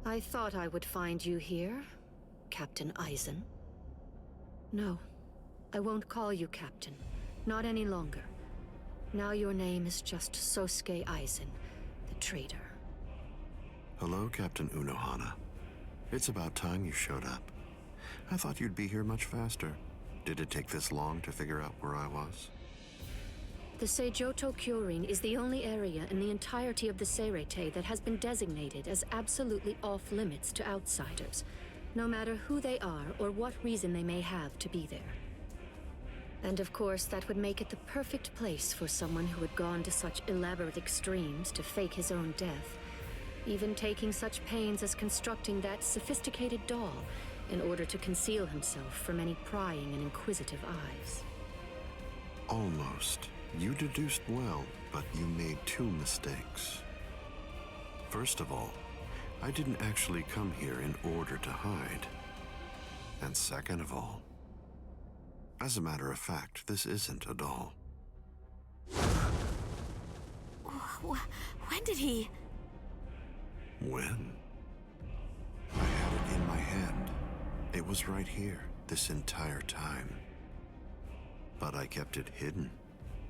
I thought I would find you here, Captain Aizen. No, I won't call you Captain. Not any longer. Now your name is just Sosuke Aizen, the traitor. Hello, Captain Unohana. It's about time you showed up. I thought you'd be here much faster. Did it take this long to figure out where I was? The Seijoto Kyorin is the only area in the entirety of the Seirete that has been designated as absolutely off-limits to outsiders, no matter who they are or what reason they may have to be there. And of course, that would make it the perfect place for someone who had gone to such elaborate extremes to fake his own death, even taking such pains as constructing that sophisticated doll in order to conceal himself from any prying and inquisitive eyes. Almost. You deduced well, but you made two mistakes. First of all, I didn't actually come here in order to hide. And second of all, as a matter of fact, this isn't a doll. When did he? When? I had it in my hand. It was right here, this entire time. But I kept it hidden.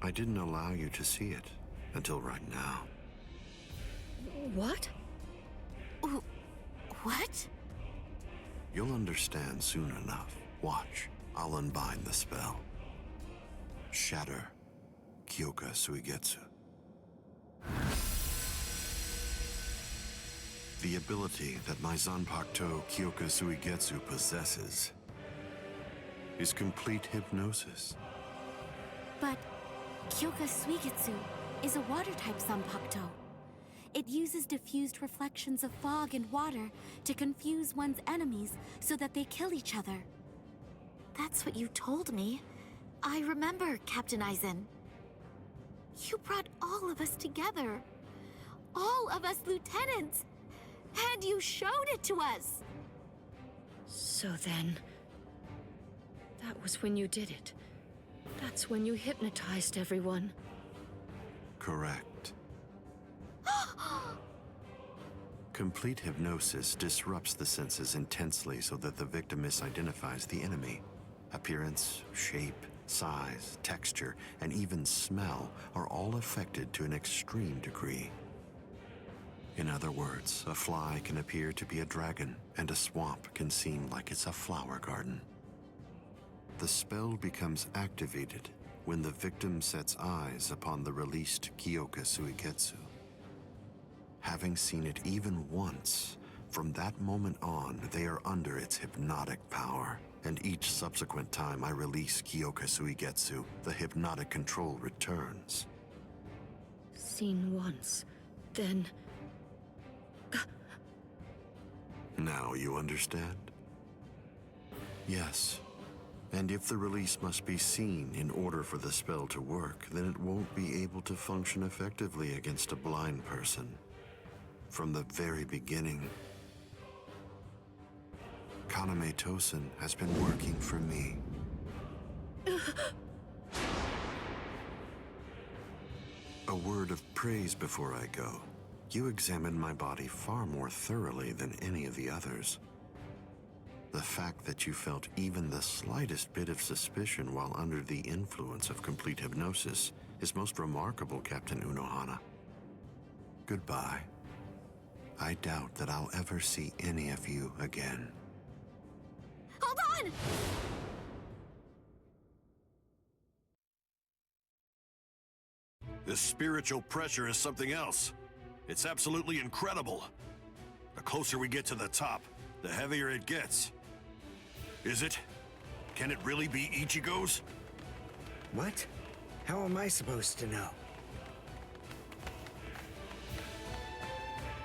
I didn't allow you to see it until right now. What? What? You'll understand soon enough. Watch, I'll unbind the spell. Shatter Kyoka Suigetsu. The ability that my Zanpakuto Kyoka Suigetsu possesses is complete hypnosis. But Kyoka Suigetsu is a water-type Zanpakuto. It uses diffused reflections of fog and water to confuse one's enemies so that they kill each other. That's what you told me. I remember, Captain Aizen. You brought all of us together. All of us lieutenants. And you showed it to us. So then, that was when you did it. That's when you hypnotized everyone. Correct. Complete hypnosis disrupts the senses intensely so that the victim misidentifies the enemy. Appearance, shape, size, texture, and even smell are all affected to an extreme degree. In other words, a fly can appear to be a dragon, and a swamp can seem like it's a flower garden. The spell becomes activated when the victim sets eyes upon the released Kyoka Suigetsu. Having seen it even once, from that moment on, they are under its hypnotic power, and each subsequent time I release Kyoka Suigetsu, the hypnotic control returns. Seen once, then... Now you understand? Yes. And if the release must be seen in order for the spell to work, then it won't be able to function effectively against a blind person. From the very beginning, Kaname Tosen has been working for me. A word of praise before I go. You examined my body far more thoroughly than any of the others. The fact that you felt even the slightest bit of suspicion while under the influence of complete hypnosis is most remarkable, Captain Unohana. Goodbye. I doubt that I'll ever see any of you again. Hold on! This spiritual pressure is something else. It's absolutely incredible. The closer we get to the top, the heavier it gets. Is it? Can it really be Ichigo's? What? How am I supposed to know?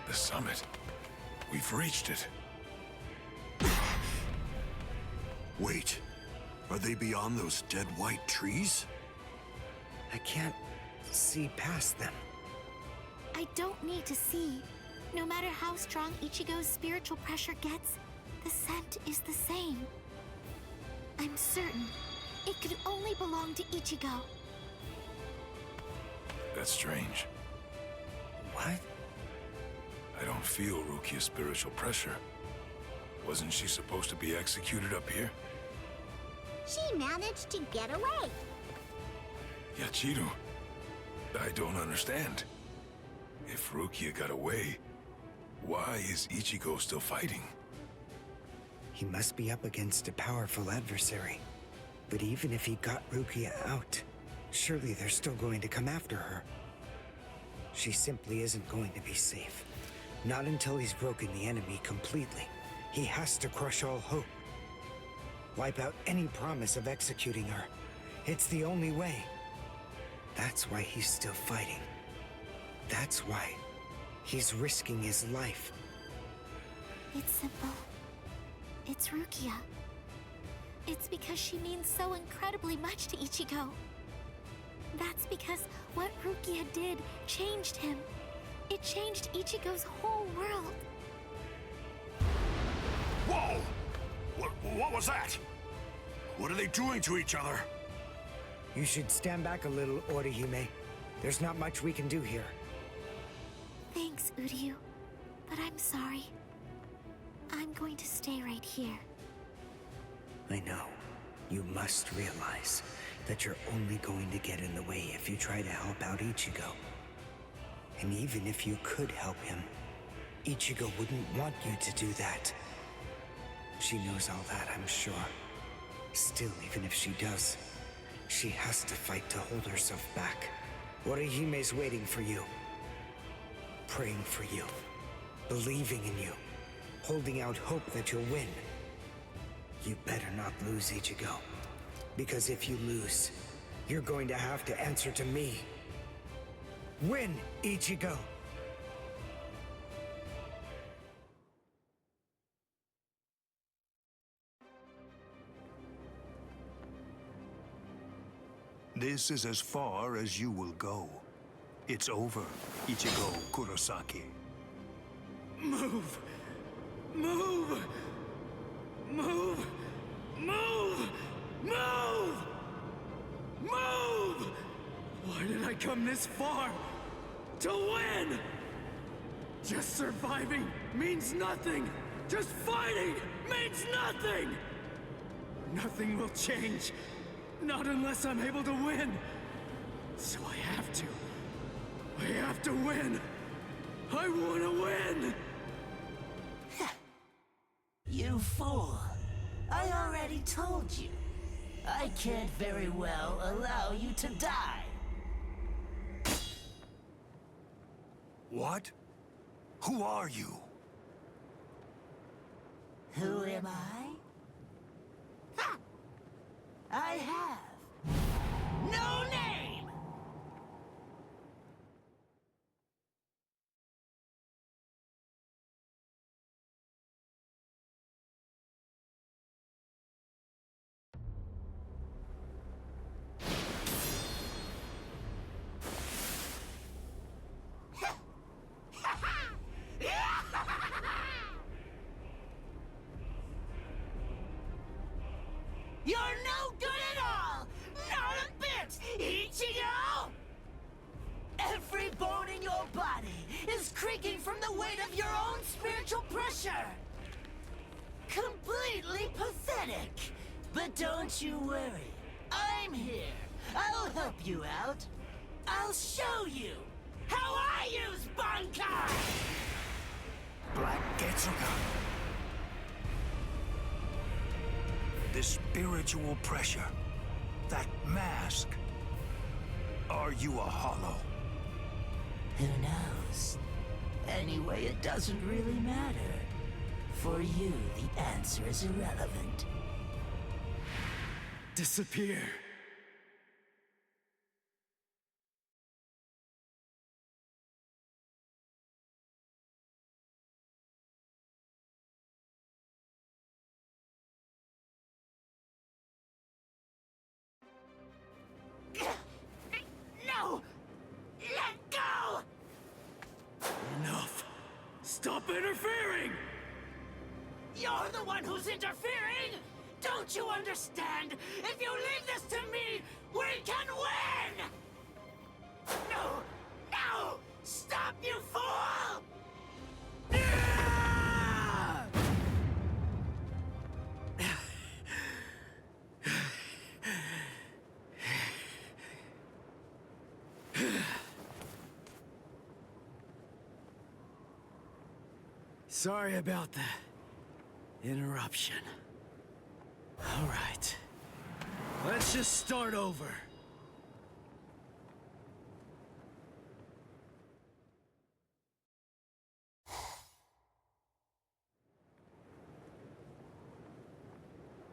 The summit. We've reached it. Wait. Are they beyond those dead white trees? I can't see past them. I don't need to see. No matter how strong Ichigo's spiritual pressure gets, the scent is the same. I'm certain it could only belong to Ichigo. That's strange. What? I don't don't feel Rukia's spiritual pressure. Wasn't she supposed to be executed up here? She managed to get away. Yachiru, I don't understand. If Rukia got away, why is Ichigo still fighting? He must be up against a powerful adversary. But even if he got Rukia out, surely they're still going to come after her. She simply isn't going to be safe. Not until he's broken the enemy completely. He has to crush all hope. Wipe out any promise of executing her. It's the only way. That's why he's still fighting. That's why he's risking his life. It's simple. It's Rukia. It's because she means so incredibly much to Ichigo. That's because what Rukia did changed him. It changed Ichigo's whole world. Whoa! What was that? What are they doing to each other? You should stand back a little, Orihime. There's not much we can do here. Thanks, Uryu. But I'm sorry. I'm going to stay right here. I know. You must realize that you're only going to get in the way if you try to help out Ichigo. And even if you could help him, Ichigo wouldn't want you to do that. She knows all that, I'm sure. Still, even if she does, she has to fight to hold herself back. Orihime's waiting for you. Praying for you. Believing in you. Holding out hope that you'll win. You better not lose, Ichigo. Because if you lose, you're going to have to answer to me. Win, Ichigo! This is as far as you will go. It's over, Ichigo Kurosaki. Move! Move! Move! Move! Move! Move! Why did I come this far? To win! Just surviving means nothing! Just fighting means nothing! Nothing will change. Not unless I'm able to win. So I have to. I have to win. I want to win! You fool. I already told you. I can't very well allow you to die. What? Who are you? Who am I? Ha! I have no name! You're no good at all! Not a bit, Ichigo! Every bone in your body is creaking from the weight of your own spiritual pressure! Completely pathetic! But don't you worry, I'm here. I'll help you out. I'll show you how I use Bankai! Black Getsuga. The spiritual pressure. That mask. Are you a hollow? Who knows? Anyway, it doesn't really matter. For you, the answer is irrelevant. Disappear. No! Let go! Enough! Stop interfering! You're the one who's interfering! Don't you understand? If you leave this to me, we can win! No! No! Stop, you fool! Sorry about the interruption. All right. Let's just start over.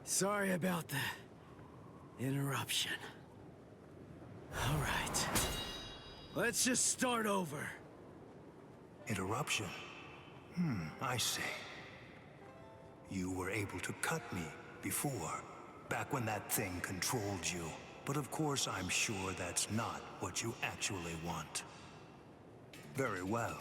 Sorry about the interruption. All right. Let's just start over. Interruption? I see. You were able to cut me before, back when that thing controlled you. But of course, I'm sure that's not what you actually want. Very well.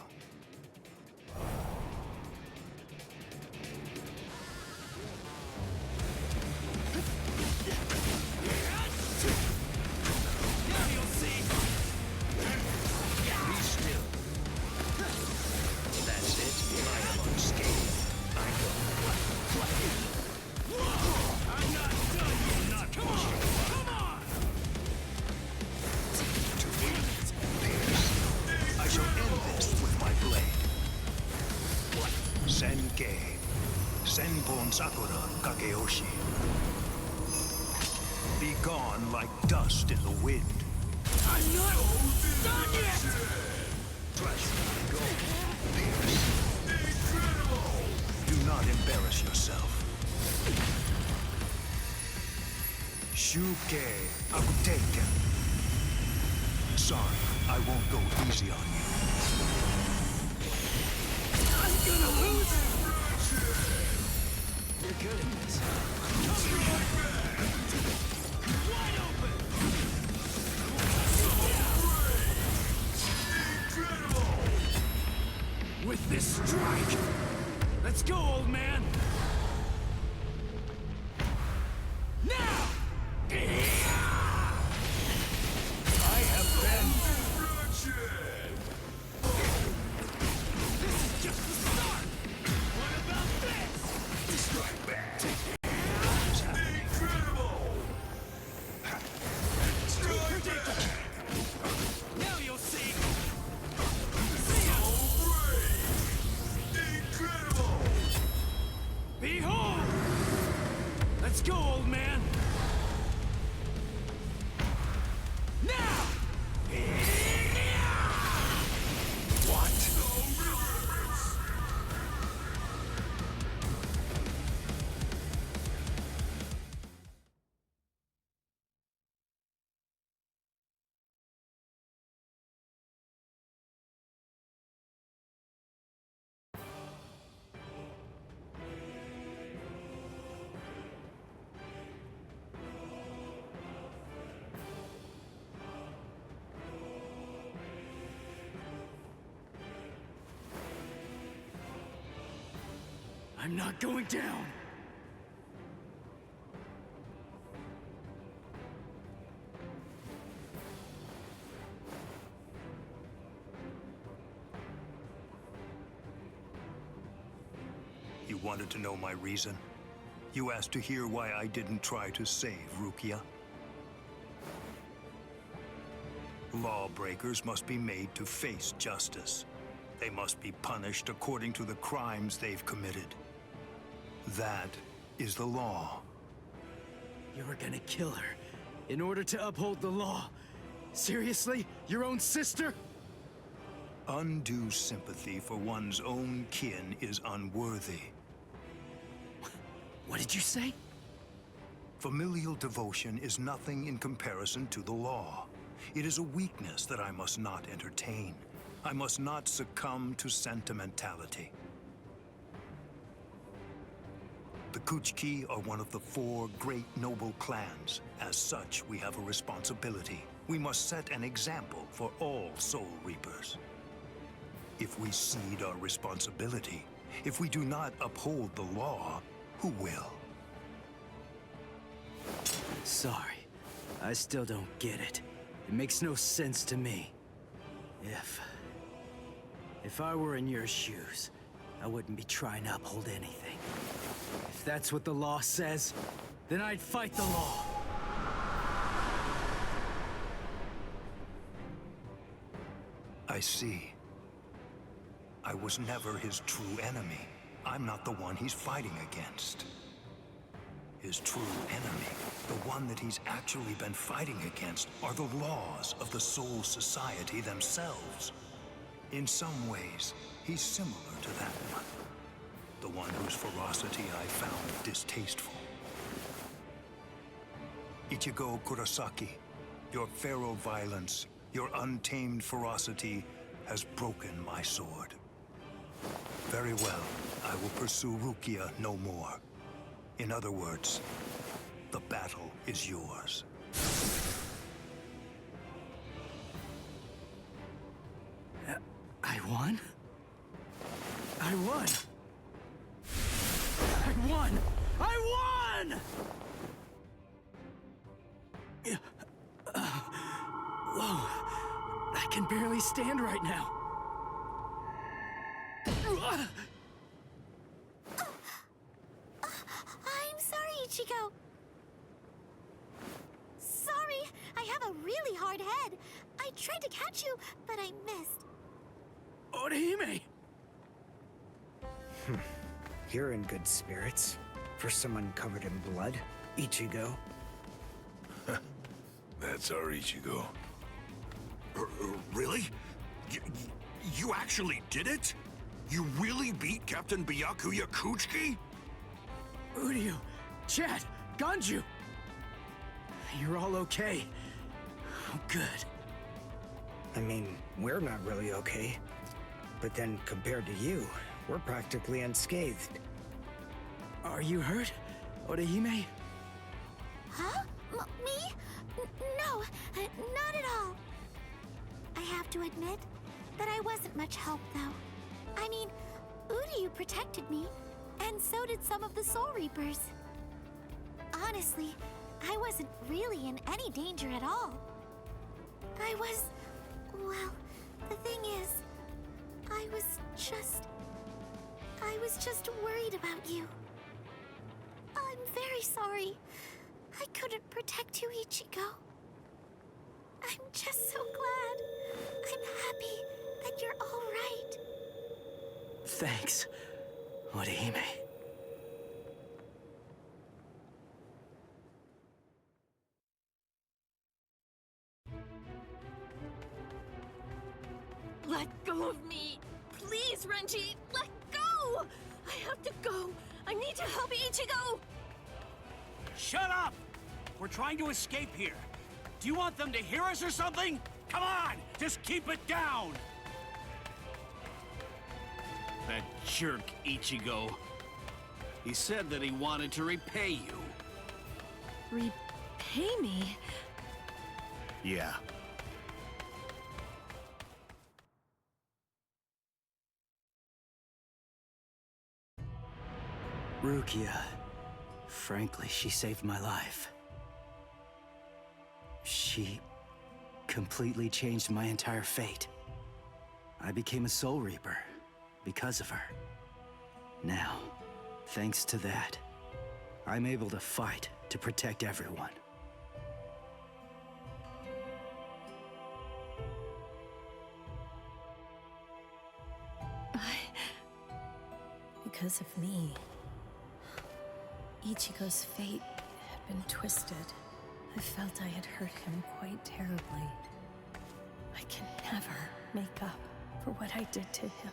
Sakura Kageyoshi. Be gone like dust in the wind. I'm not done yet! Go. Do not embarrass yourself. Shuke Akuteiken. Sorry, I won't go easy on you. I'm gonna lose! You're good at this. Wide open! With this strike! Let's go, old man! Now! I have been... This is just the start! What about this? Strike back! Now you'll see! Behold! Let's go, old man! Now! What? I'm not going down! You wanted to know my reason? You asked to hear why I didn't try to save Rukia? Lawbreakers must be made to face justice. They must be punished according to the crimes they've committed. That is the law. You were gonna kill her in order to uphold the law. Seriously? Your own sister? Undue sympathy for one's own kin is unworthy. What did you say? Familial devotion is nothing in comparison to the law. It is a weakness that I must not entertain. I must not succumb to sentimentality. The Kuchiki are one of the 4 great noble clans. As such, we have a responsibility. We must set an example for all Soul Reapers. If we cede our responsibility, if we do not uphold the law, who will? Sorry. I still don't get it. It makes no sense to me. If I were in your shoes, I wouldn't be trying to uphold anything. If that's what the law says, then I'd fight the law. I see. I was never his true enemy. I'm not the one he's fighting against. His true enemy, the one that he's actually been fighting against, are the laws of the Soul Society themselves. In some ways, he's similar to that one. The one whose ferocity I found distasteful. Ichigo Kurosaki, your feral violence, your untamed ferocity has broken my sword. Very well, I will pursue Rukia no more. In other words, the battle is yours. I won? I won! I won! I won! Whoa. I can barely stand right now. I'm sorry, Ichigo. Sorry, I have a really hard head. I tried to catch you, but I missed. Orihime! You're in good spirits. For someone covered in blood, Ichigo. That's our Ichigo. Really? You actually did it? You really beat Captain Byakuya Kuchiki? Uryu, Chad, Ganju! You're all okay. Oh, good. I mean, we're not really okay. But then, compared to you, we're practically unscathed. Are you hurt, Orihime? Huh? Me? No, not at all. I have to admit that I wasn't much help, though. I mean, Uryu protected me, and so did some of the Soul Reapers. Honestly, I wasn't really in any danger at all. Well, the thing is, I was just worried about you. I'm very sorry. I couldn't protect you, Ichigo. I'm just so glad. I'm happy that you're all right. Thanks, Orihime. Let go of me! Please, Renji! Let go! I have to go! I need to help Ichigo! Shut up! We're trying to escape here. Do you want them to hear us or something? Come on! Just keep it down! That jerk, Ichigo. He said that he wanted to repay you. Repay me? Yeah. Rukia. Frankly, she saved my life. She completely changed my entire fate. I became a Soul Reaper because of her. Now, thanks to that, I'm able to fight to protect everyone. Because of me, Ichigo's fate had been twisted. I felt I had hurt him quite terribly. I can never make up for what I did to him.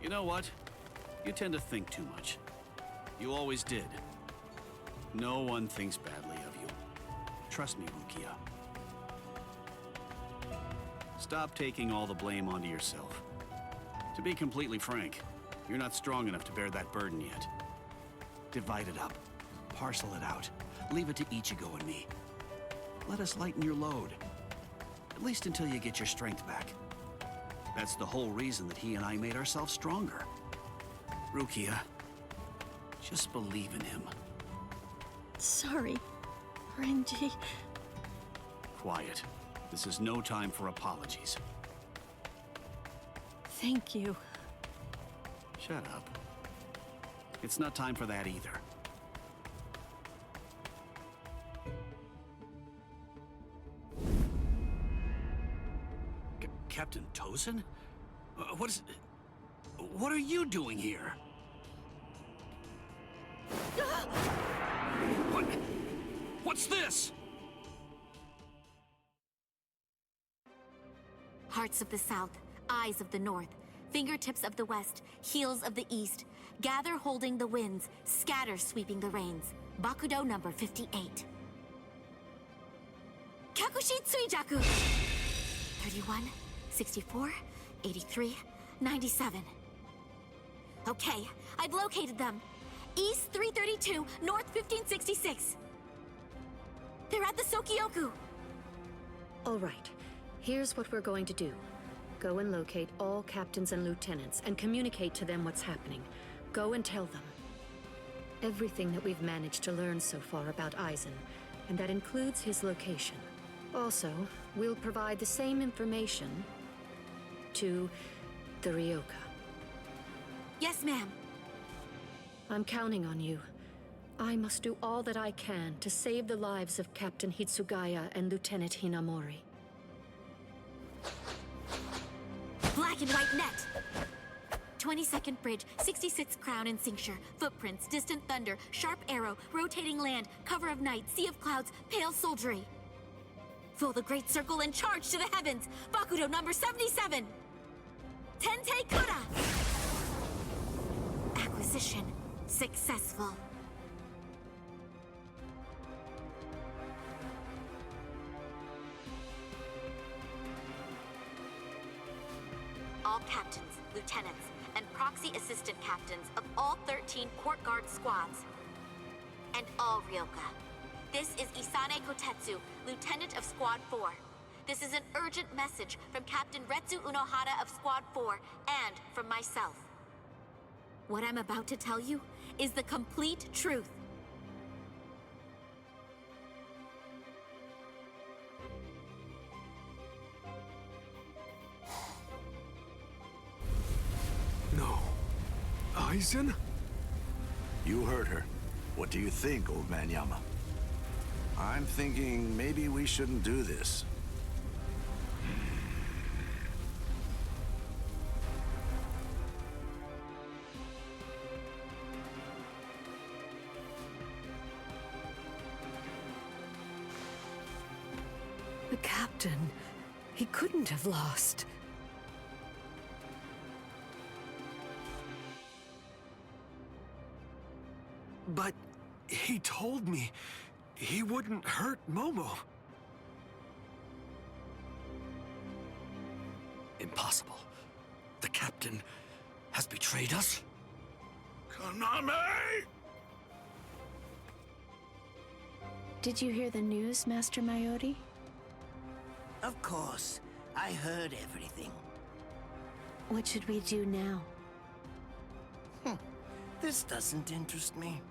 You know what? You tend to think too much. You always did. No one thinks badly of you. Trust me, Rukia. Stop taking all the blame onto yourself. To be completely frank, you're not strong enough to bear that burden yet. Divide it up. Parcel it out. Leave it to Ichigo and me. Let us lighten your load. At least until you get your strength back. That's the whole reason that he and I made ourselves stronger. Rukia, just believe in him. Sorry, Renji. Quiet. This is no time for apologies. Thank you. Shut up. It's not time for that either. Captain Tozen? What are you doing here? What's this? Hearts of the South, eyes of the North, fingertips of the West, heels of the East, gather holding the winds, scatter sweeping the rains. Bakudo number 58. Kyakushi Tsuijaku! 31, 64, 83, 97. Okay, I've located them. East 332, North 1566. They're at the Sokioku. All right. Here's what we're going to do. Go and locate all captains and lieutenants and communicate to them what's happening. Go and tell them everything that we've managed to learn so far about Aizen, and that includes his location. Also, we'll provide the same information to the Ryoka. Yes, ma'am. I'm counting on you. I must do all that I can to save the lives of Captain Hitsugaya and Lieutenant Hinamori. Black and white net! 22nd bridge, 66th crown and cincture, footprints, distant thunder, sharp arrow, rotating land, cover of night, sea of clouds, pale soldiery. Fill the great circle and charge to the heavens! Bakudo number 77! Tenteikura! Acquisition successful. All captains, lieutenants, and proxy assistant captains of all 13 court guard squads. And all Ryoka. This is Isane Kotetsu, Lieutenant of Squad 4. This is an urgent message from Captain Retsu Unohara of Squad 4 and from myself. What I'm about to tell you is the complete truth. No. Aizen? You heard her. What do you think, old man Yama? I'm thinking maybe we shouldn't do this. The captain, he couldn't have lost. But he told me he wouldn't hurt Momo. Impossible. The captain has betrayed us? Kaname! Did you hear the news, Master Mayori? Of course. I heard everything. What should we do now? This doesn't interest me.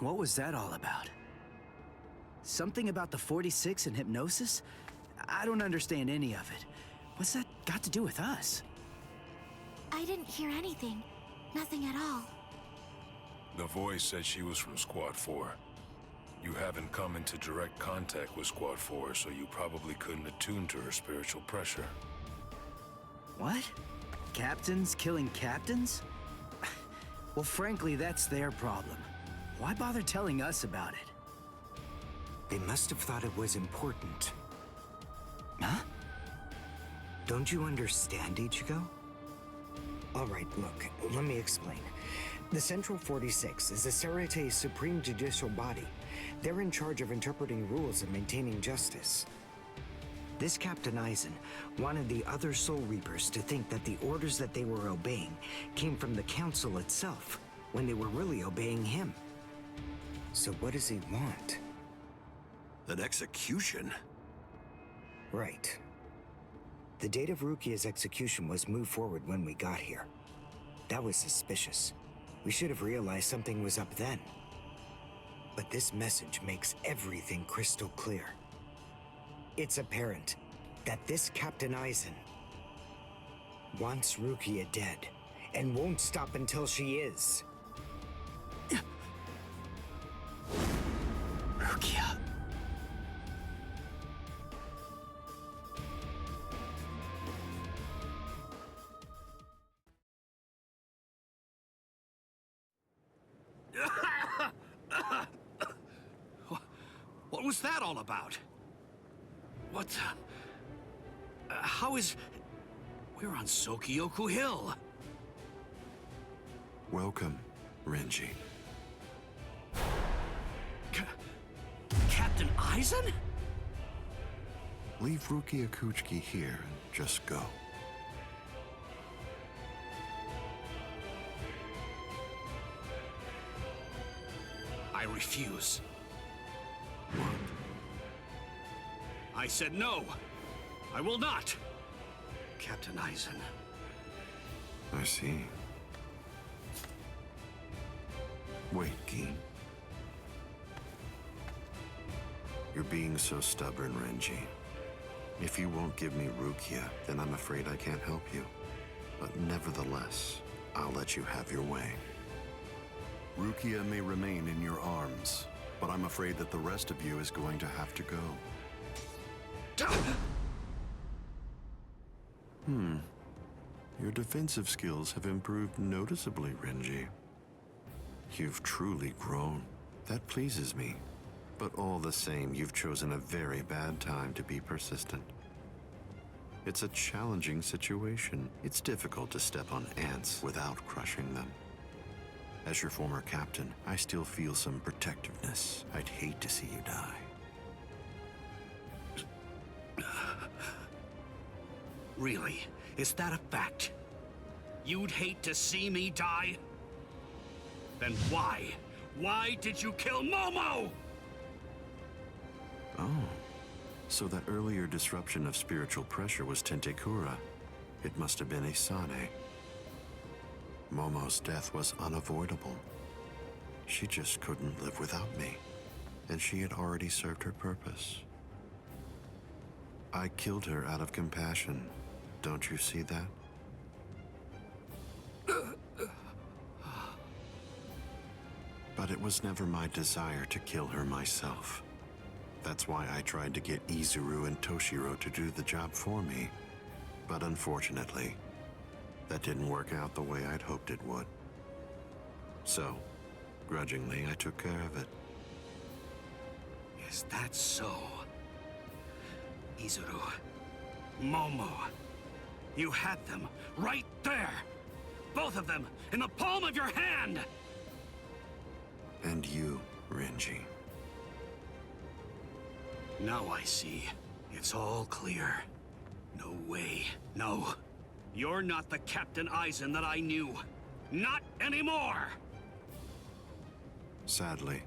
What was that all about? Something about the 46 and hypnosis? I don't understand any of it. What's that got to do with us? I didn't hear anything. Nothing at all. The voice said she was from Squad 4. You haven't come into direct contact with Squad 4, so you probably couldn't attune to her spiritual pressure. What? Captains killing captains? Well, frankly, that's their problem. Why bother telling us about it? They must have thought it was important. Huh? Don't you understand, Ichigo? All right, look, let me explain. The Central 46 is the Sereite's supreme judicial body. They're in charge of interpreting rules and maintaining justice. This Captain Aizen wanted the other Soul Reapers to think that the orders that they were obeying came from the Council itself, when they were really obeying him. So what does he want? An execution? Right. The date of Rukia's execution was moved forward when we got here. That was suspicious. We should have realized something was up then. But this message makes everything crystal clear. It's apparent that this Captain Aizen wants Rukia dead, and won't stop until she is. Rukia. What was that all about? What? How is... We're on Sokyoku Hill. Welcome, Renji. Captain Aizen? Leave Rukia Kuchiki here and just go. I refuse. What? I said no. I will not. Captain Aizen. I see. Wait, Gin. You're being so stubborn, Renji. If you won't give me Rukia, then I'm afraid I can't help you. But nevertheless, I'll let you have your way. Rukia may remain in your arms, but I'm afraid that the rest of you is going to have to go. Your defensive skills have improved noticeably, Renji. You've truly grown. That pleases me. But all the same, you've chosen a very bad time to be persistent. It's a challenging situation. It's difficult to step on ants without crushing them. As your former captain, I still feel some protectiveness. I'd hate to see you die. Really? Is that a fact? You'd hate to see me die? Then why? Why did you kill Momo? Oh, so that earlier disruption of spiritual pressure was Tenteikura. It must have been Isane. Momo's death was unavoidable. She just couldn't live without me, and she had already served her purpose. I killed her out of compassion. Don't you see that? But it was never my desire to kill her myself. That's why I tried to get Izuru and Toshiro to do the job for me. But unfortunately, that didn't work out the way I'd hoped it would. So, grudgingly, I took care of it. Is that so? Izuru, Momo, you had them right there! Both of them in the palm of your hand! And you, Renji. Now I see. It's all clear. No way. No. You're not the Captain Aizen that I knew. Not anymore! Sadly,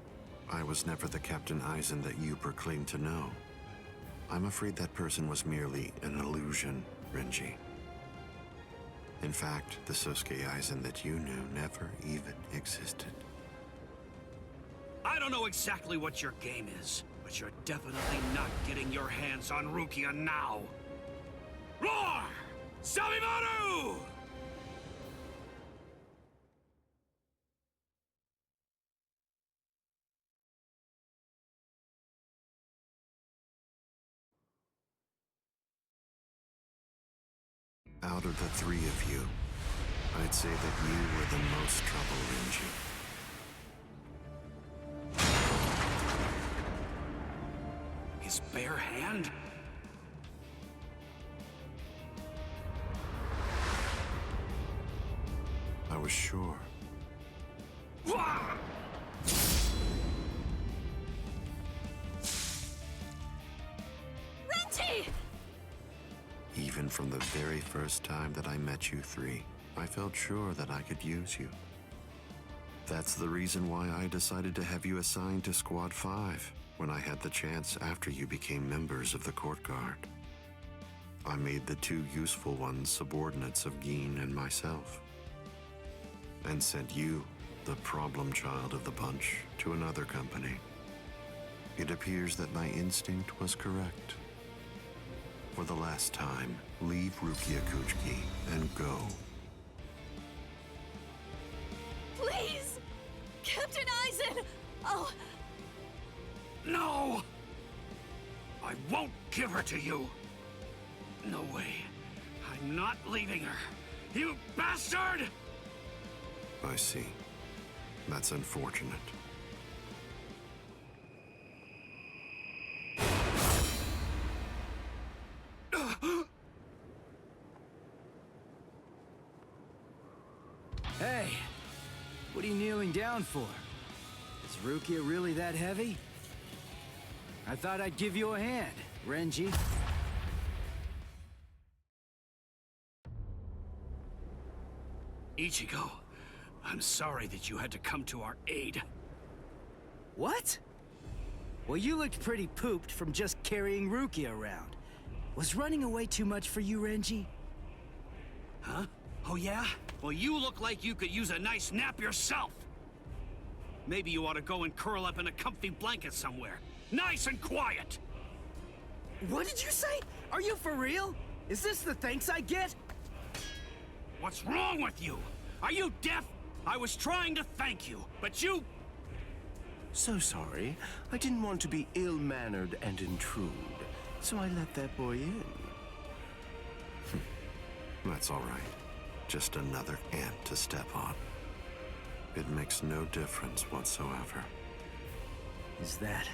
I was never the Captain Aizen that you proclaimed to know. I'm afraid that person was merely an illusion, Renji. In fact, the Sosuke Aizen that you knew never even existed. I don't know exactly what your game is, but you're definitely not getting your hands on Rukia now. Roar! Sabimaru! Out of the three of you, I'd say that you were the most trouble, Renji. His bare hand? I was sure. Renji! Even from the very first time that I met you three, I felt sure that I could use you. That's the reason why I decided to have you assigned to Squad 5 when I had the chance after you became members of the Court Guard. I made the two useful ones subordinates of Gin and myself, and sent you, the problem child of the bunch, to another company. It appears that my instinct was correct. For the last time, leave Rukia Kuchiki and go. Please! Captain Eisen! Oh, No! I won't give her to you. No way. I'm not leaving her. You bastard! I see. That's unfortunate. Hey, what are you kneeling down for? Is Rukia really that heavy? I thought I'd give you a hand, Renji. Ichigo, I'm sorry that you had to come to our aid. What? Well, you looked pretty pooped from just carrying Rukia around. Was running away too much for you, Renji? Huh? Oh yeah? Well, you look like you could use a nice nap yourself. Maybe you ought to go and curl up in a comfy blanket somewhere. Nice and quiet! What did you say? Are you for real? Is this the thanks I get? What's wrong with you? Are you deaf? I was trying to thank you, but you... So sorry. I didn't want to be ill-mannered and intrude, so I let that boy in. That's all right. Just another ant to step on. It makes no difference whatsoever. Is that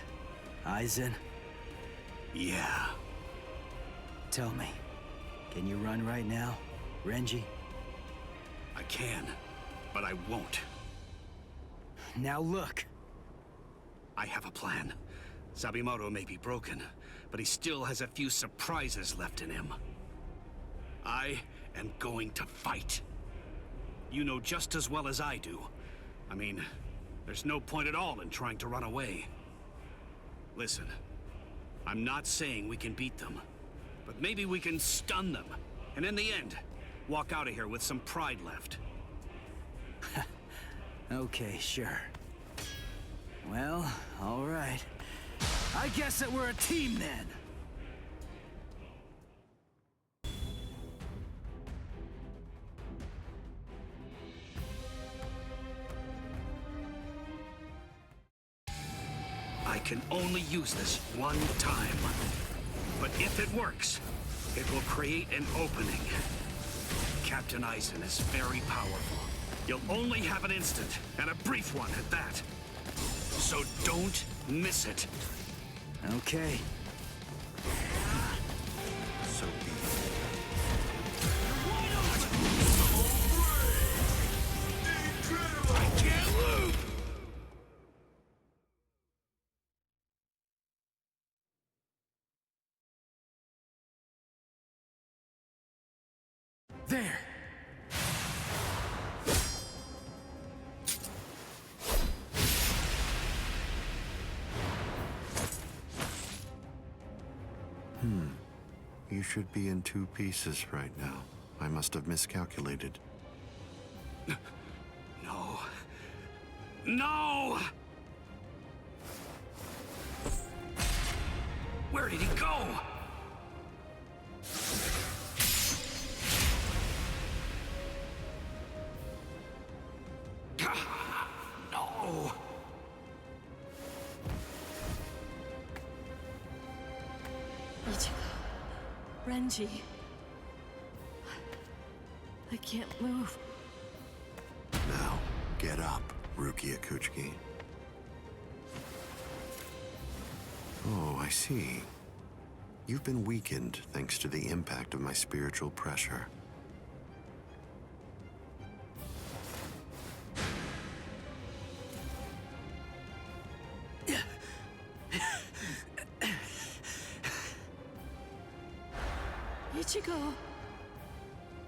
Eisen? Yeah. Tell me, can you run right now, Renji? I can, but I won't. Now look. I have a plan. Sabimoto may be broken, but he still has a few surprises left in him. I am going to fight. You know just as well as I do. I mean, there's no point at all in trying to run away. Listen, I'm not saying we can beat them, but maybe we can stun them, and in the end, walk out of here with some pride left. Okay, sure. Well, all right. I guess that we're a team then. I can only use this one time. But if it works, it will create an opening. Captain Eisen is very powerful. You'll only have an instant, and a brief one at that. So don't miss it. Okay. So be it. I can't lose! There! You should be in two pieces right now. I must have miscalculated. No. No! Where did he go? No! Ichigo. Renji. I can't move. Now, get up, Rukia Kuchiki. Oh, I see. You've been weakened thanks to the impact of my spiritual pressure. Ichigo.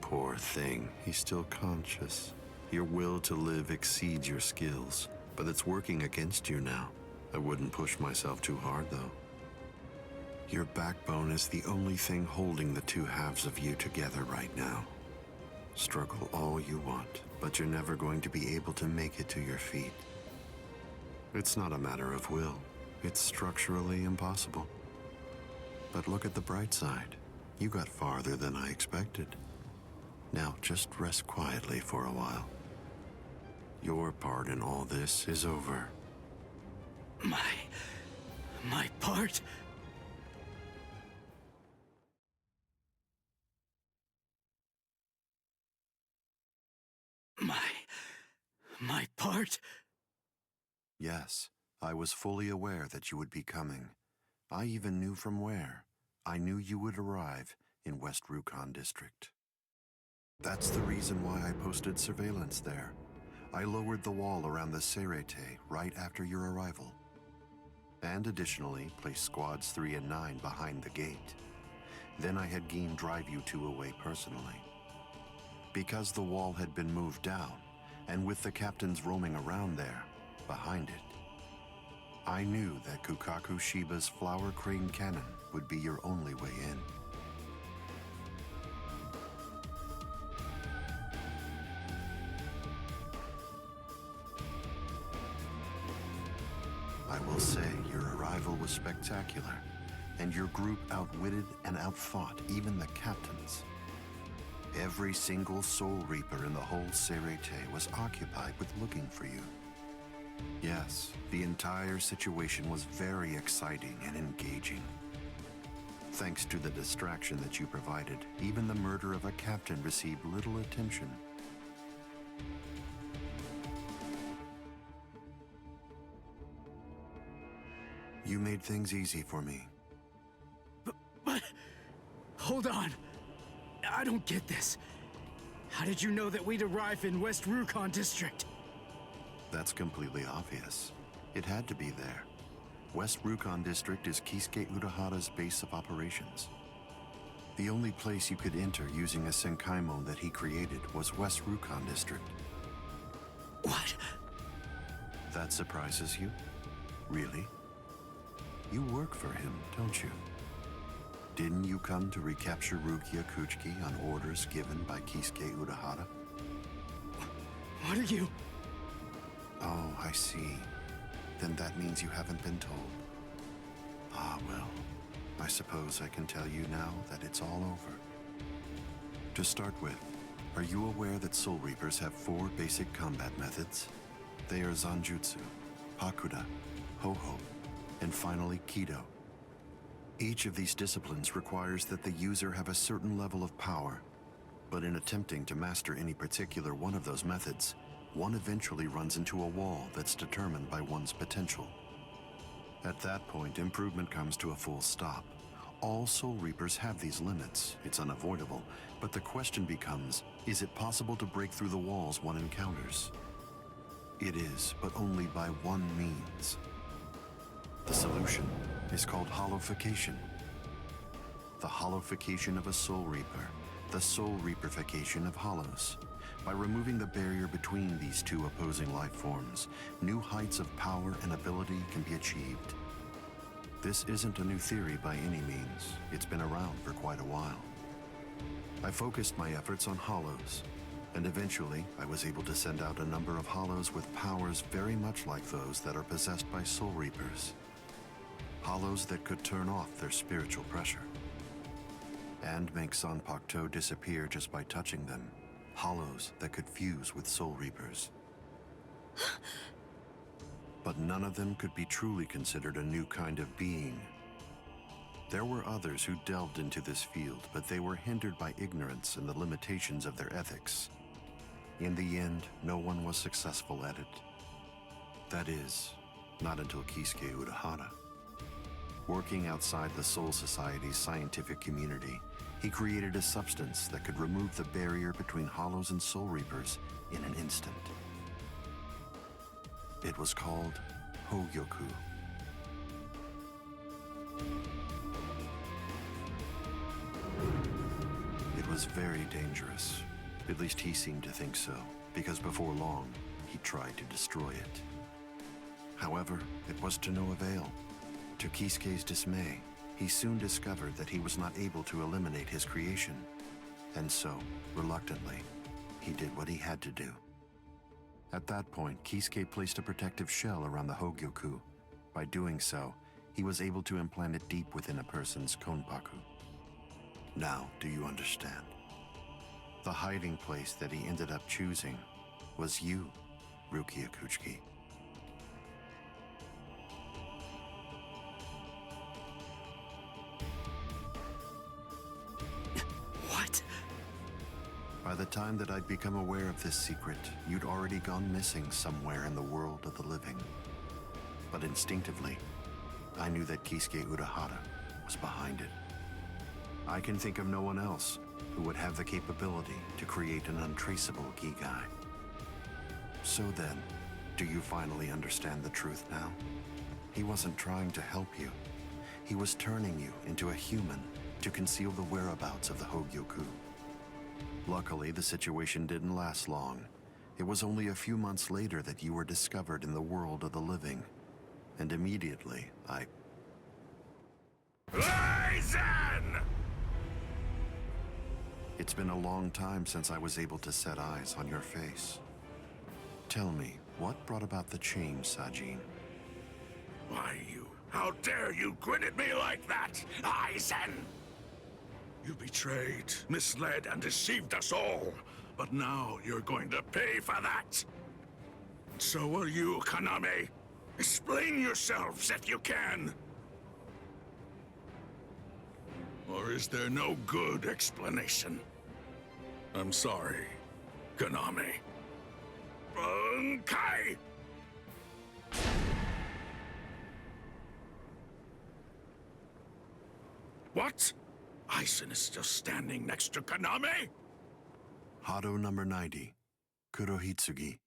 Poor thing, he's still conscious. Your will to live exceeds your skills, but it's working against you now. I wouldn't push myself too hard, though. Your backbone is the only thing holding the two halves of you together right now. Struggle all you want, but you're never going to be able to make it to your feet. It's not a matter of will. It's structurally impossible. But look at the bright side. You got farther than I expected. Now just rest quietly for a while. Your part in all this is over. My part? My part? Yes, I was fully aware that you would be coming. I even knew from where. I knew you would arrive in West Rukon District. That's the reason why I posted surveillance there. I lowered the wall around the Seirete right after your arrival. And additionally, placed squads 3 and 9 behind the gate. Then I had Geen drive you two away personally. Because the wall had been moved down, and with the captains roaming around there, behind it, I knew that Kukaku Shiba's Flower Crane Cannon would be your only way in. I will say your arrival was spectacular, and your group outwitted and outfought even the captains. Every single Soul Reaper in the whole Seirete was occupied with looking for you. Yes, the entire situation was very exciting and engaging. Thanks to the distraction that you provided, even the murder of a captain received little attention. You made things easy for me. But hold on. I don't get this. How did you know that we'd arrive in West Rukon District? That's completely obvious. It had to be there. West Rukon District is Kisuke Urahara's base of operations. The only place you could enter using a Senkaimon that he created was West Rukon District. What? That surprises you? Really? You work for him, don't you? Didn't you come to recapture Rukia Kuchiki on orders given by Kisuke Urahara? What are you? Oh, I see. Then that means you haven't been told. Ah, well, I suppose I can tell you now that it's all over. To start with, are you aware that Soul Reapers have 4 basic combat methods? They are Zanjutsu, Pakuda, Ho-Ho, and finally Kido. Each of these disciplines requires that the user have a certain level of power, but in attempting to master any particular one of those methods, one eventually runs into a wall that's determined by one's potential. At that point, improvement comes to a full stop. All Soul Reapers have these limits. It's unavoidable, but the question becomes, is it possible to break through the walls one encounters? It is, but only by one means. The solution is called hollowification. The hollowification of a Soul Reaper, the Soul Reaperification of hollows. By removing the barrier between these two opposing life forms, new heights of power and ability can be achieved. This isn't a new theory by any means. It's been around for quite a while. I focused my efforts on hollows, and eventually I was able to send out a number of hollows with powers very much like those that are possessed by Soul Reapers. Hollows that could turn off their spiritual pressure and make Zanpakuto disappear just by touching them. Hollows that could fuse with Soul Reapers. But none of them could be truly considered a new kind of being. There were others who delved into this field, but they were hindered by ignorance and the limitations of their ethics. In the end, no one was successful at it. That is, not until Kisuke Urahara. Working outside the Soul Society's scientific community, he created a substance that could remove the barrier between hollows and Soul Reapers in an instant. It was called Hogyoku. It was very dangerous. At least he seemed to think so, because before long, he tried to destroy it. However, it was to no avail. To Kisuke's dismay, he soon discovered that he was not able to eliminate his creation. And so, reluctantly, he did what he had to do. At that point, Kisuke placed a protective shell around the Hogyoku. By doing so, he was able to implant it deep within a person's konpaku. Now, do you understand? The hiding place that he ended up choosing was you, Rukia Kuchiki. What? By the time that I'd become aware of this secret, you'd already gone missing somewhere in the world of the living. But instinctively, I knew that Kisuke Urahara was behind it. I can think of no one else who would have the capability to create an untraceable Gigai. So then, do you finally understand the truth now? He wasn't trying to help you. He was turning you into a human to conceal the whereabouts of the Hogyoku. Luckily, the situation didn't last long. It was only a few months later that you were discovered in the world of the living. And immediately, Aizen! It's been a long time since I was able to set eyes on your face. Tell me, what brought about the change, Sajin? Why, you... How dare you grin at me like that, Aizen? You betrayed, misled, and deceived us all. But now you're going to pay for that. So will you, Kaname. Explain yourselves if you can. Or is there no good explanation? I'm sorry, Kaname. Bunkai! What? Aizen is still standing next to Kaname? Hado number 90, Kurohitsugi.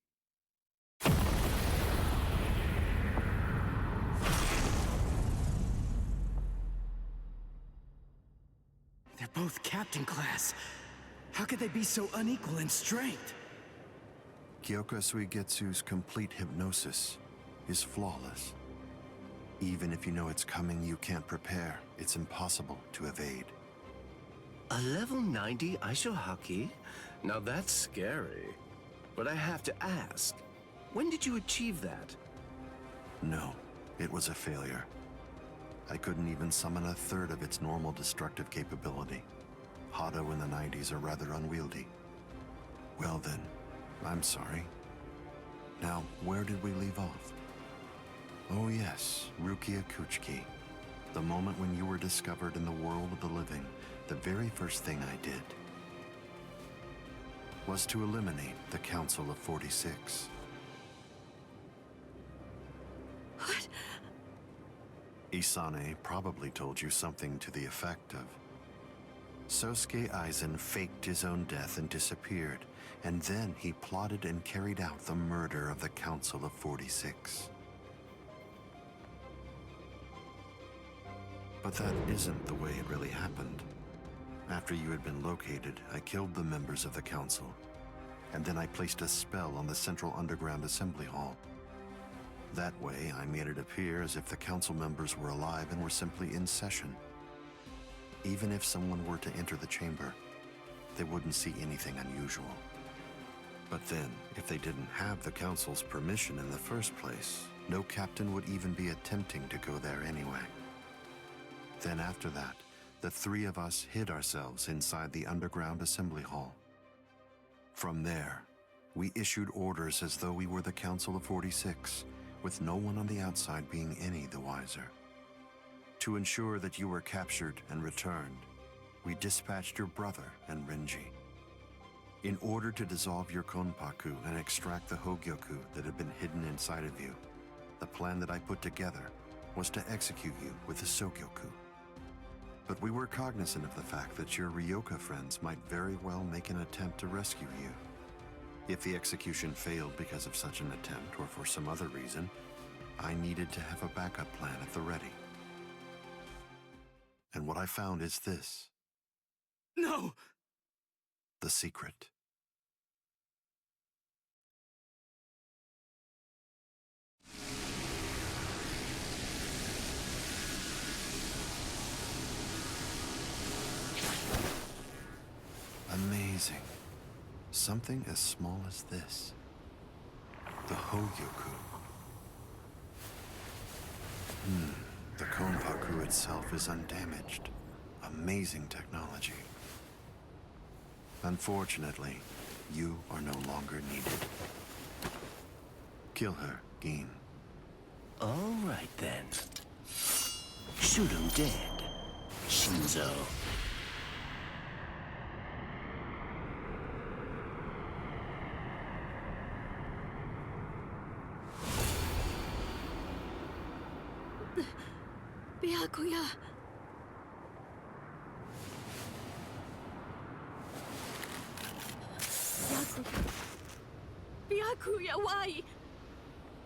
They're both captain class. How could they be so unequal in strength? Kyoka Suigetsu's complete hypnosis is flawless. Even if you know it's coming, you can't prepare. It's impossible to evade. A level 90 Aisho Haki? Now that's scary. But I have to ask, when did you achieve that? No, it was a failure. I couldn't even summon a third of its normal destructive capability. Hado in the 90s are rather unwieldy. Well then, I'm sorry. Now, where did we leave off? Oh yes, Rukia Kuchiki. The moment when you were discovered in the world of the living, the very first thing I did was to eliminate the Council of 46. What? Isane probably told you something to the effect of, Sosuke Aizen faked his own death and disappeared, and then he plotted and carried out the murder of the Council of 46. But that isn't the way it really happened. After you had been located, I killed the members of the Council, and then I placed a spell on the Central Underground Assembly Hall. That way, I made it appear as if the Council members were alive and were simply in session. Even if someone were to enter the chamber, they wouldn't see anything unusual. But then, if they didn't have the Council's permission in the first place, no captain would even be attempting to go there anyway. Then after that, the three of us hid ourselves inside the underground assembly hall. From there, we issued orders as though we were the Council of 46, with no one on the outside being any the wiser. To ensure that you were captured and returned, we dispatched your brother and Renji. In order to dissolve your Konpaku and extract the Hogyoku that had been hidden inside of you, the plan that I put together was to execute you with the Sogyoku. But we were cognizant of the fact that your Ryoka friends might very well make an attempt to rescue you. If the execution failed because of such an attempt or for some other reason, I needed to have a backup plan at the ready. And what I found is this. No! The secret. Amazing. Something as small as this. The Hogyoku. The Konpaku itself is undamaged. Amazing technology. Unfortunately, you are no longer needed. Kill her, Gin. All right, then. Shoot him dead, Shinzo. Byakuya. Byakuya, why?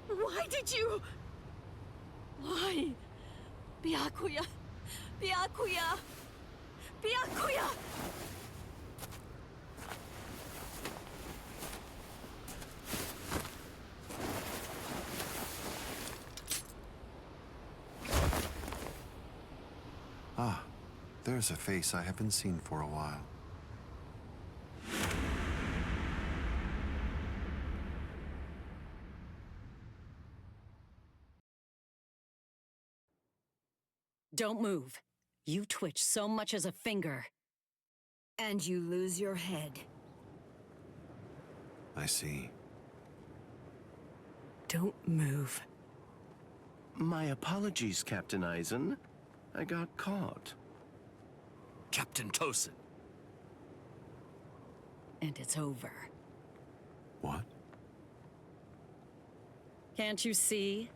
Why did you? Why? Byakuya. Byakuya. Byakuya. Ah, there's a face I haven't seen for a while. Don't move. You twitch so much as a finger. And you lose your head. I see. Don't move. My apologies, Captain Eisen. I got caught. Captain Tosin. And it's over. What? Can't you see?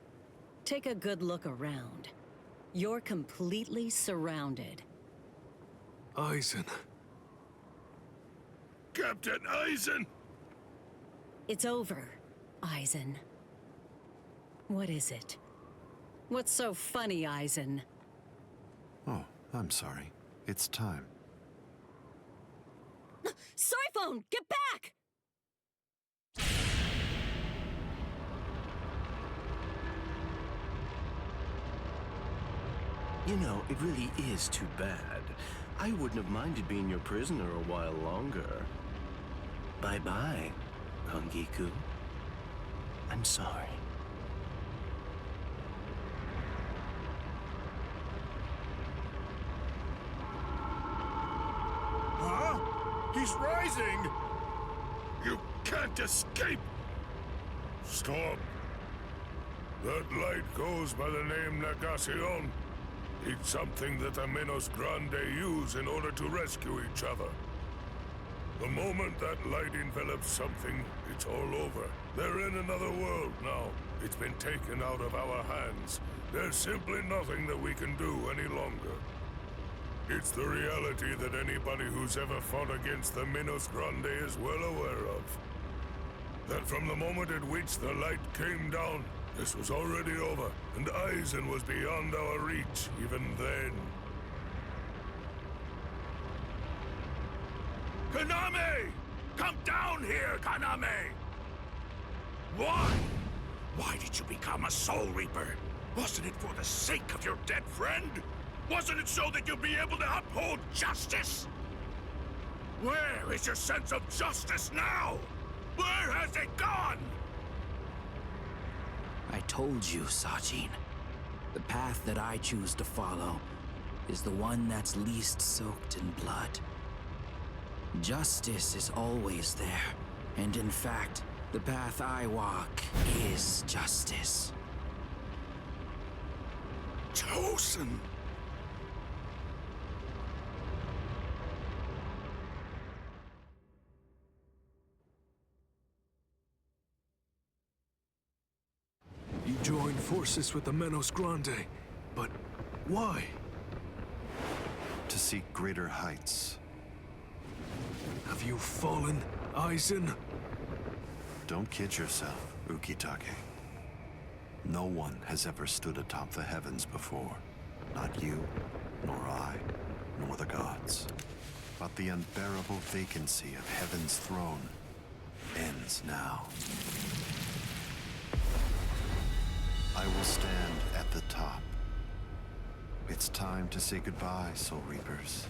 Take a good look around. You're completely surrounded. Eisen. Captain Eisen! It's over, Eisen. What is it? What's so funny, Eisen? Oh, I'm sorry. It's time. Soiphone, get back! You know, it really is too bad. I wouldn't have minded being your prisoner a while longer. Bye-bye, Kongiku. I'm sorry. Huh? He's rising! You can't escape! Stop! That light goes by the name Negacion. It's something that the Menos Grande use in order to rescue each other. The moment that light envelops something, it's all over. They're in another world now. It's been taken out of our hands. There's simply nothing that we can do any longer. It's the reality that anybody who's ever fought against the Menos Grande is well aware of. That from the moment at which the light came down, this was already over, and Eisen was beyond our reach even then. Kaname! Come down here, Kaname! Why? Why did you become a Soul Reaper? Wasn't it for the sake of your dead friend? Wasn't it so that you'd be able to uphold justice? Where is your sense of justice now? Where has it gone? I told you, Sajin. The path that I choose to follow is the one that's least soaked in blood. Justice is always there, and in fact, the path I walk is justice. Tosin! You joined forces with the Menos Grande, but why? To seek greater heights. Have you fallen, Eisen? Don't kid yourself, Ukitake. No one has ever stood atop the heavens before. Not you, nor I, nor the gods. But the unbearable vacancy of heaven's throne ends now. I will stand at the top. It's time to say goodbye, Soul Reapers.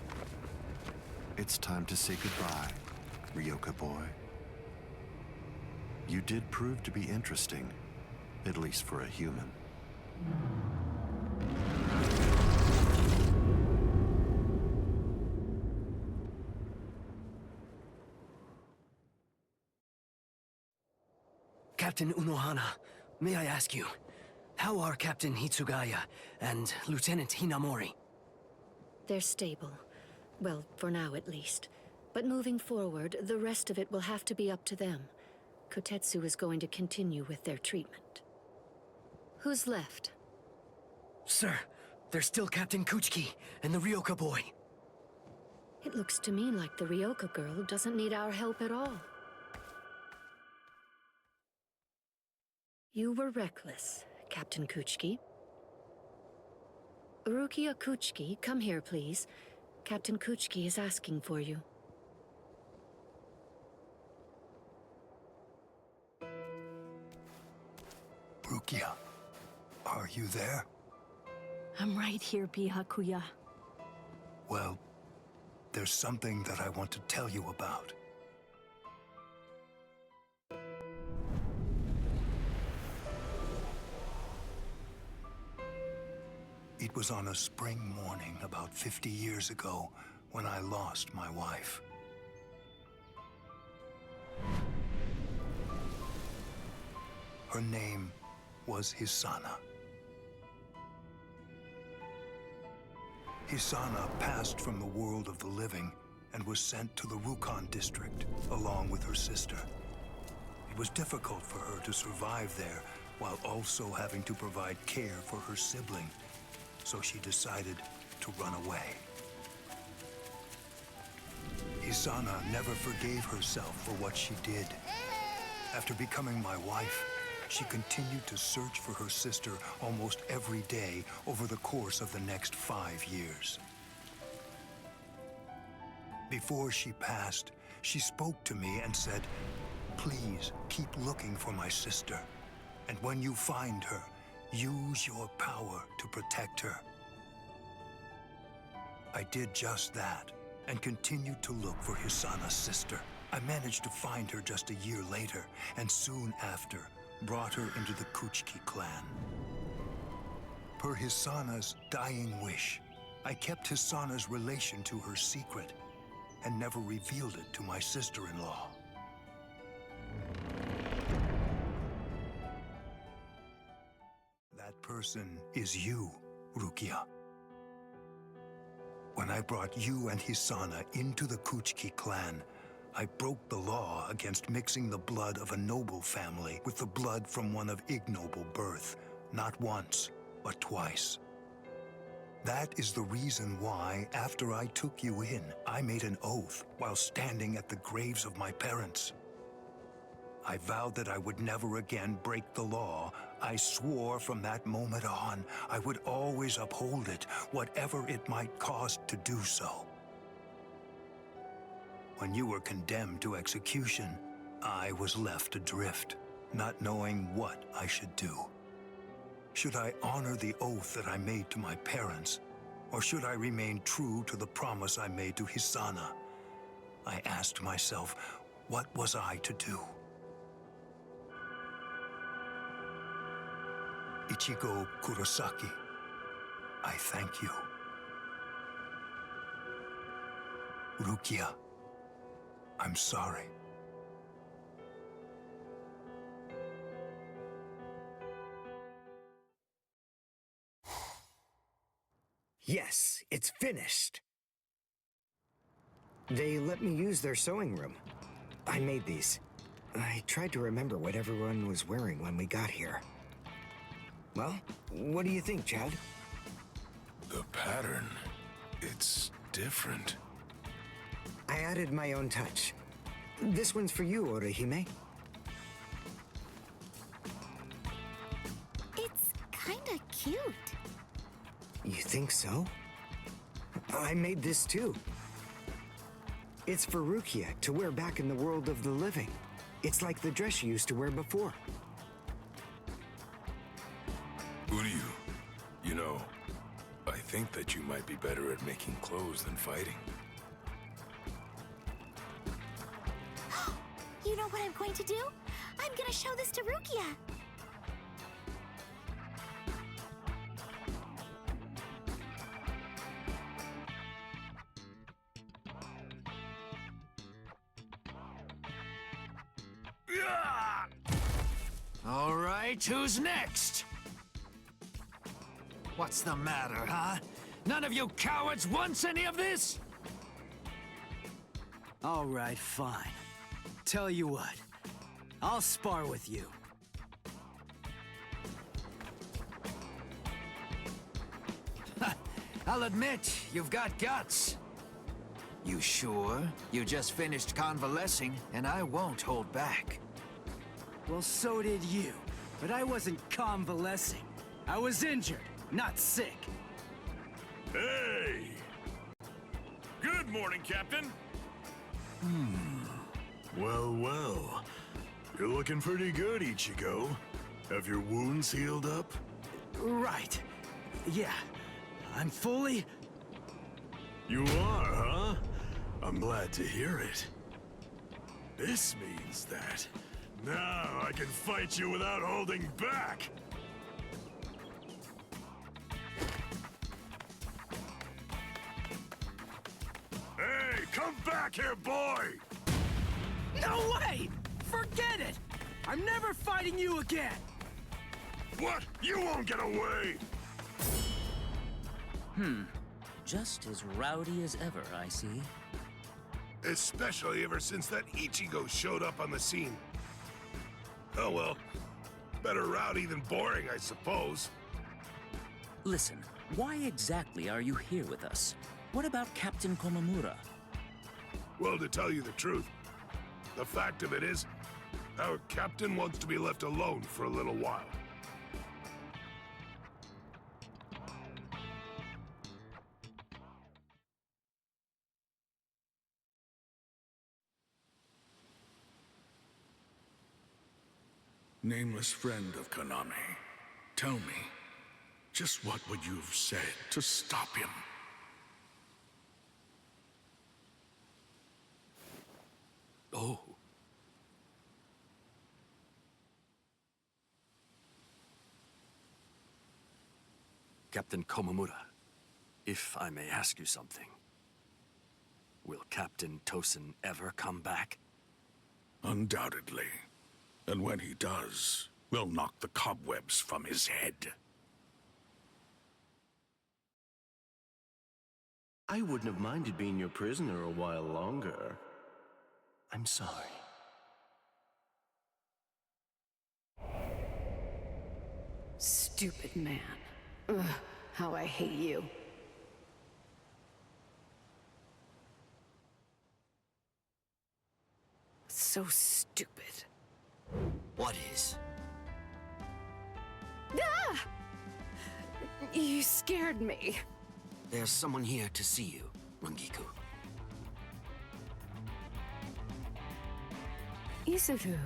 It's time to say goodbye, Ryoka boy. You did prove to be interesting, at least for a human. Captain Unohana, may I ask you, how are Captain Hitsugaya and Lieutenant Hinamori? They're stable. Well, for now at least. But moving forward, the rest of it will have to be up to them. Kotetsu is going to continue with their treatment. Who's left? Sir, there's still Captain Kuchiki and the Ryoka boy. It looks to me like the Ryoka girl doesn't need our help at all. You were reckless, Captain Kuchiki. Rukia Kuchiki, come here, please. Captain Kuchiki is asking for you. Rukia, are you there? I'm right here, Byakuya. Well, there's something that I want to tell you about. It was on a spring morning about 50 years ago when I lost my wife. Her name was Hisana. Hisana passed from the world of the living and was sent to the Rukon district along with her sister. It was difficult for her to survive there while also having to provide care for her sibling, so she decided to run away. Hisana never forgave herself for what she did. After becoming my wife, she continued to search for her sister almost every day over the course of the next 5 years. Before she passed, she spoke to me and said, "Please keep looking for my sister, and when you find her, use your power to protect her." I did just that and continued to look for Hisana's sister. I managed to find her just a year later, and soon after, brought her into the Kuchiki clan. Per Hisana's dying wish, I kept Hisana's relation to her secret and never revealed it to my sister-in-law. That person is you, Rukia. When I brought you and Hisana into the Kuchiki clan, I broke the law against mixing the blood of a noble family with the blood from one of ignoble birth, not once, but twice. That is the reason why, after I took you in, I made an oath while standing at the graves of my parents. I vowed that I would never again break the law. I swore from that moment on, I would always uphold it, whatever it might cost to do so. When you were condemned to execution, I was left adrift, not knowing what I should do. Should I honor the oath that I made to my parents, or should I remain true to the promise I made to Hisana? I asked myself, what was I to do? Ichigo Kurosaki, I thank you. Rukia, I'm sorry. Yes, it's finished. They let me use their sewing room. I made these. I tried to remember what everyone was wearing when we got here. Well, what do you think, Chad? The pattern, it's different. I added my own touch. This one's for you, Orihime. It's kinda cute. You think so? I made this too. It's for Rukia to wear back in the world of the living. It's like the dress she used to wear before. Uryu, you know, I think that you might be better at making clothes than fighting. You know what I'm going to do? I'm gonna show this to Rukia. All right, who's next? What's the matter, huh? None of you cowards wants any of this? All right, fine. Tell you what, I'll spar with you. I'll admit, you've got guts. You sure? You just finished convalescing, and I won't hold back. Well, so did you. But I wasn't convalescing. I was injured, not sick. Hey! Good morning, Captain. Well, well. You're looking pretty good, Ichigo. Have your wounds healed up? Right. Yeah. I'm fully... You are, huh? I'm glad to hear it. This means that now I can fight you without holding back. Hey, come back here, boy! No way! Forget it! I'm never fighting you again! What? You won't get away! Just as rowdy as ever, I see. Especially ever since that Ichigo showed up on the scene. Oh well, better rowdy than boring, I suppose. Listen, why exactly are you here with us? What about Captain Komamura? Well, to tell you the truth, the fact of it is, our captain wants to be left alone for a little while. Nameless friend of Konami, tell me, just what would you have said to stop him? Oh. Captain Komamura, if I may ask you something. Will Captain Tosen ever come back? Undoubtedly. And when he does, we'll knock the cobwebs from his head. I wouldn't have minded being your prisoner a while longer. I'm sorry. Stupid man. Ugh, how I hate you. So stupid. What is? Ah! You scared me. There's someone here to see you, Rangiku. Isuru.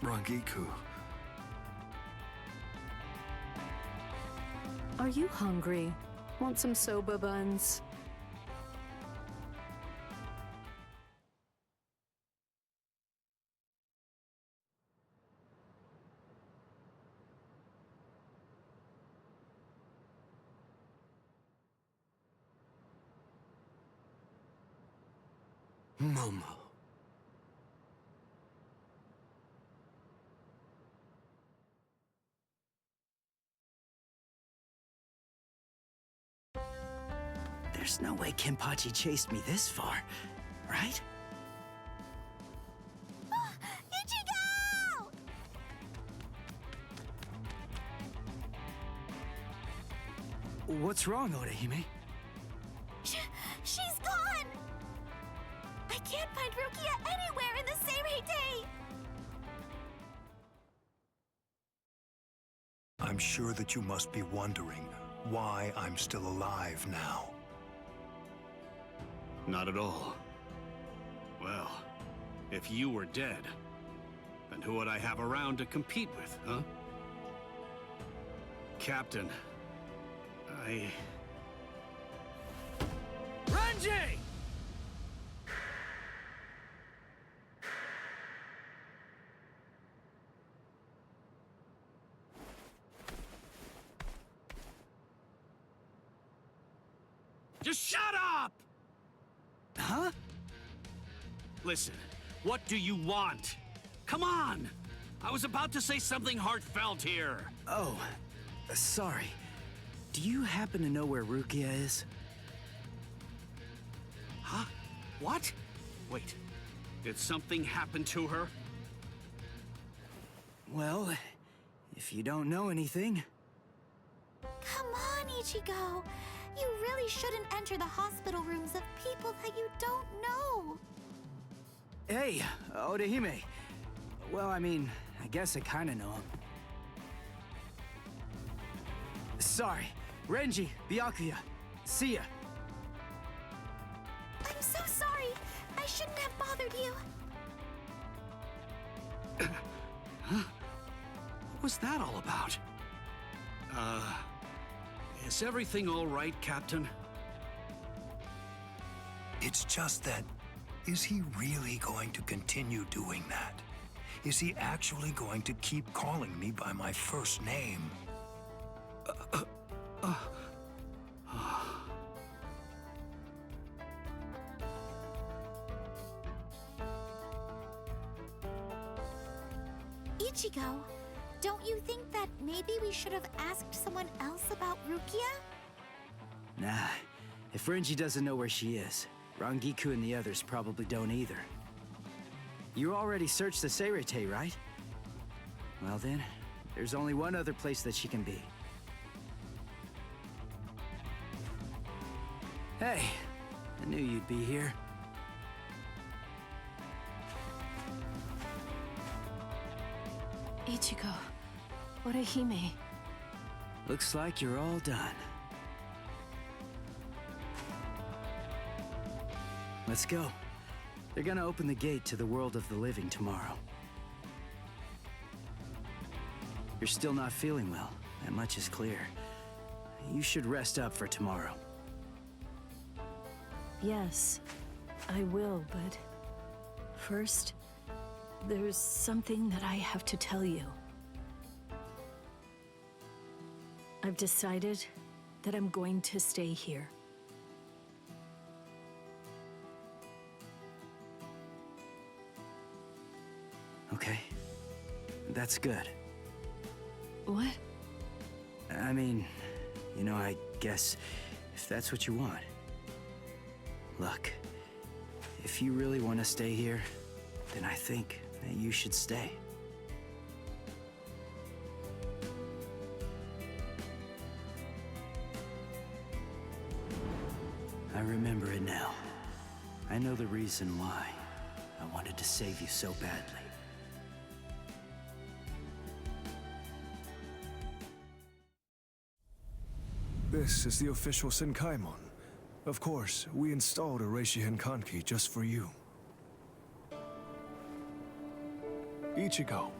Rangiku. Are you hungry? Want some soba buns? Momo. There's no way Kenpachi chased me this far, right? Ichigo! What's wrong, Orihime? She's gone! I can't find Rukia anywhere in the Seirei. I'm sure that you must be wondering why I'm still alive now. Not at all. Well, if you were dead, then who would I have around to compete with, huh? Captain, Renji! Just shut up! Huh? Listen, What do you want? Come on! I was about to say something heartfelt here. Oh, sorry. Do you happen to know where Rukia is? Huh? What? Wait, did something happen to her? Well, if you don't know anything... Come on, Ichigo! You really shouldn't enter the hospital rooms of people that you don't know! Hey, Orihime. Well, I mean, I guess I kinda know him. Sorry. Renji, Byakuya. See ya. I'm so sorry! I shouldn't have bothered you! Huh? What was that all about? Is everything all right, Captain? It's just that, is he really going to continue doing that? Is he actually going to keep calling me by my first name? Ichigo, don't you think that maybe we should have asked someone else about Rukia? Nah, if Renji doesn't know where she is, Rangiku and the others probably don't either. You already searched the Seirete, right? Well then, there's only one other place that she can be. Hey, I knew you'd be here. Ichigo, Orihime. Looks like you're all done. Let's go. They're gonna open the gate to the world of the living tomorrow. You're still not feeling well. That much is clear. You should rest up for tomorrow. Yes, I will, but first, there's something that I have to tell you. I've decided that I'm going to stay here. Okay. That's good. What? I mean, you know, I guess if that's what you want. Look, if you really want to stay here, then I think that you should stay. I remember it now. I know the reason why I wanted to save you so badly. This is the official Senkaimon. Of course, we installed a Reishihen Kanki just for you. Ichigo,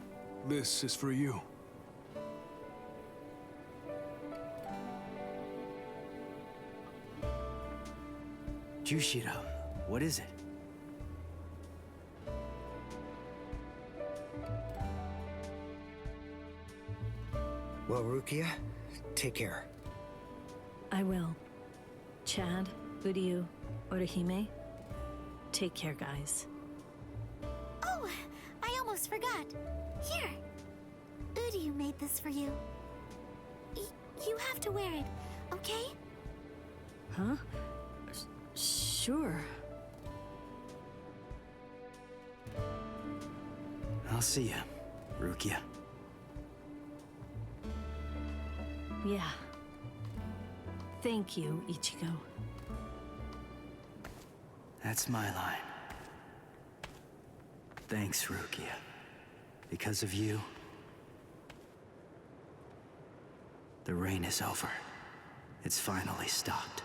this is for you. Jushiro, what is it? Well, Rukia, take care. I will. Chad, Uryu, Orihime, take care, guys. Oh, I almost forgot. Here, Uryu made this for you. You have to wear it, okay? Huh? Sure. I'll see you, Rukia. Yeah. Thank you, Ichigo. That's my line. Thanks, Rukia. Because of you, the rain is over. It's finally stopped.